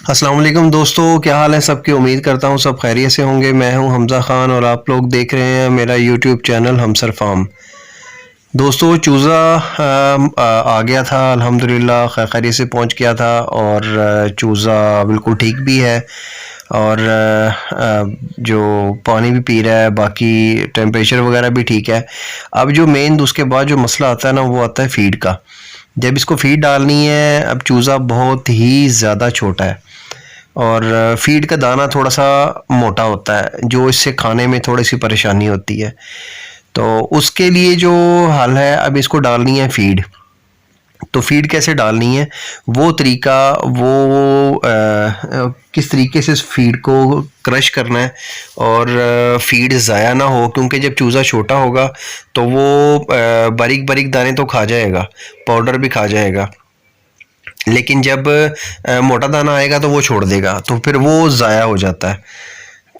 अस्सलाम वालेकुम दोस्तों, क्या हाल है सबकी। उम्मीद करता हूँ सब खैरियत से होंगे। मैं हूँ हमज़ा ख़ान और आप लोग देख रहे हैं मेरा यूट्यूब चैनल हमसर फार्म। दोस्तों चूज़ा आ गया था, अल्हम्दुलिल्लाह खैरियत से पहुँच गया था और चूज़ा बिल्कुल ठीक भी है और जो पानी भी पी रहा है, बाकी टेम्परेचर वगैरह भी ठीक है। अब जो मेन उसके बाद जो मसला आता है ना, वो आता है फ़ीड का। जब इसको फ़ीड डालनी है, अब चूज़ा बहुत ही ज़्यादा छोटा है और फ़ीड का दाना थोड़ा सा मोटा होता है, जो इससे खाने में थोड़ी सी परेशानी होती है। तो उसके लिए जो हल है, अब इसको डालनी है फ़ीड। तो फ़ीड कैसे डालनी है, वो तरीका किस तरीके से इस फ़ीड को क्रश करना है और फ़ीड ज़ाया ना हो, क्योंकि जब चूज़ा छोटा होगा तो वो बारीक बारीक दाने तो खा जाएगा, पाउडर भी खा जाएगा, लेकिन जब मोटा दाना आएगा तो वो छोड़ देगा, तो फिर वो ज़ाया हो जाता है,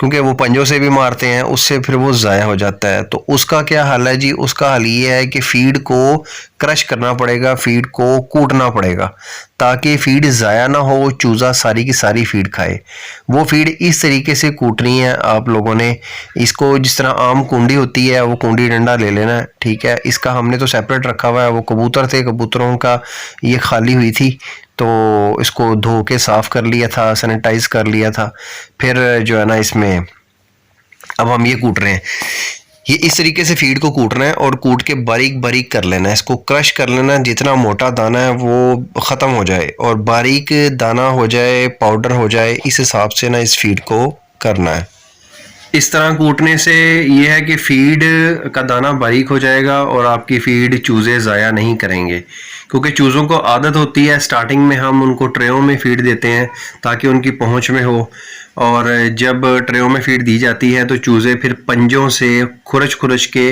क्योंकि वो पंजों से भी मारते हैं, उससे फिर वो ज़ाया हो जाता है। तो उसका क्या हल है जी, उसका हल ये है कि फ़ीड को क्रश करना पड़ेगा, फ़ीड को कूटना पड़ेगा, ताकि फ़ीड ज़ाया ना हो, चूज़ा सारी की सारी फ़ीड खाए। वो फ़ीड इस तरीके से कूटनी है आप लोगों ने। इसको जिस तरह आम कुंडी होती है, वो कुंडी डंडा ले लेना है, ठीक है। इसका हमने तो सेपरेट रखा हुआ है, वो कबूतर थे, कबूतरों का ये खाली हुई थी, तो इसको धो के साफ़ कर लिया था, सैनिटाइज़ कर लिया था। फिर जो है ना, इसमें अब हम ये कूट रहे हैं। ये इस तरीके से फ़ीड को कूटना है और कूट के बारीक बारीक कर लेना है, इसको क्रश कर लेना है। जितना मोटा दाना है वो ख़त्म हो जाए और बारीक दाना हो जाए, पाउडर हो जाए, इस हिसाब से ना इस फ़ीड को करना है। इस तरह कूटने से ये है कि फ़ीड का दाना बारीक हो जाएगा और आपकी फ़ीड चूज़े ज़ाया नहीं करेंगे, क्योंकि चूज़ों को आदत होती है स्टार्टिंग में हम उनको ट्रेयों में फ़ीड देते हैं ताकि उनकी पहुंच में हो, और जब ट्रेयों में फ़ीड दी जाती है तो चूज़े फिर पंजों से खुरच खुरच के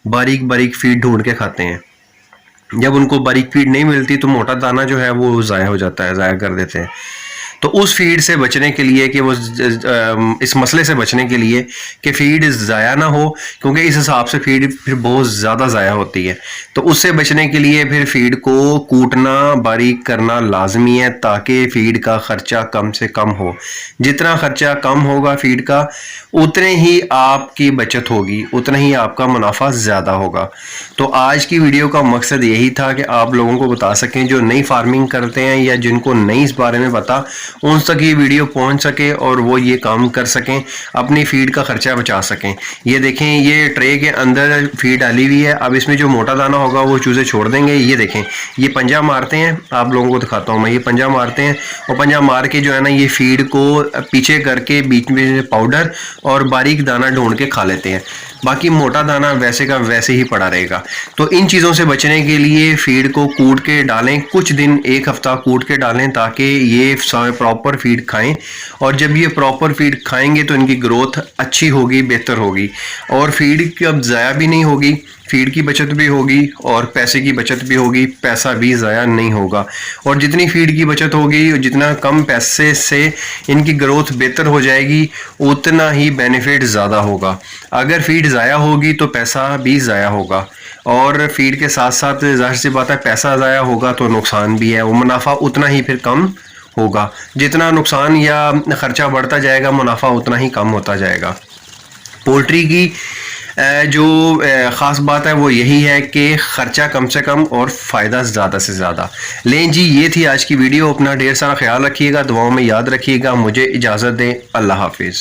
बारीक बारीक फ़ीड ढूंढ के खाते हैं। जब उनको बारीक फ़ीड नहीं मिलती तो मोटा दाना जो है वो ज़ाया हो जाता है, ज़ाया कर देते हैं। तो उस फ़ीड से बचने के लिए कि वो इस मसले से बचने के लिए कि फ़ीड ज़ाया ना हो, क्योंकि इस हिसाब से फ़ीड फिर बहुत ज़्यादा ज़ाया होती है, तो उससे बचने के लिए फिर फ़ीड को कूटना, बारीक करना लाजमी है, ताकि फ़ीड का ख़र्चा कम से कम हो। जितना ख़र्चा कम होगा फ़ीड का, उतने ही आपकी बचत होगी, उतना ही आपका मुनाफा ज़्यादा होगा। तो आज की वीडियो का मकसद यही था कि आप लोगों को बता सकें, जो नई फार्मिंग करते हैं या जिनको नहीं इस बारे में पता, उन तक ये वीडियो पहुंच सके और वो ये काम कर सकें, अपनी फ़ीड का ख़र्चा बचा सकें। ये देखें, ये ट्रे के अंदर फ़ीड डाली हुई है। अब इसमें जो मोटा दाना होगा वो चूज़े छोड़ देंगे। ये देखें, ये पंजा मारते हैं, आप लोगों को दिखाता हूँ मैं। ये पंजा मारते हैं और पंजा मार के जो है ना, ये फ़ीड को पीछे करके बीच में पाउडर और बारीक दाना ढूंढ के खा लेते हैं। बाकी मोटा दाना वैसे का वैसे ही पड़ा रहेगा। तो इन चीज़ों से बचने के लिए फ़ीड को कूट के डालें, कुछ दिन, एक हफ्ता कूट के डालें, ताकि ये प्रॉपर फ़ीड खाएं। और जब ये प्रॉपर फ़ीड खाएंगे तो इनकी ग्रोथ अच्छी होगी, बेहतर होगी, और फ़ीड की अब ज़ाया भी नहीं होगी, फ़ीड की बचत भी होगी और पैसे की बचत भी होगी, पैसा भी ज़ाया नहीं होगा। और जितनी फ़ीड की बचत होगी और जितना कम पैसे से इनकी ग्रोथ बेहतर हो जाएगी, उतना ही बेनिफिट ज़्यादा होगा। अगर फ़ीड ज़ाया होगी तो पैसा भी ज़ाया होगा, और फ़ीड के साथ साथ ज़ाहिर सी बात है, पैसा ज़ाया होगा तो नुकसान भी है, वो मुनाफा उतना ही फिर कम होगा। जितना नुकसान या ख़र्चा बढ़ता जाएगा, मुनाफा उतना ही कम होता जाएगा। पोल्ट्री की जो ख़ास बात है वो यही है कि ख़र्चा कम से कम और फ़ायदा ज़्यादा से ज़्यादा। लें जी, ये थी आज की वीडियो। अपना ढेर सारा ख्याल रखिएगा, दुआओं में याद रखिएगा। मुझे इजाज़त दें। अल्लाह हाफिज़।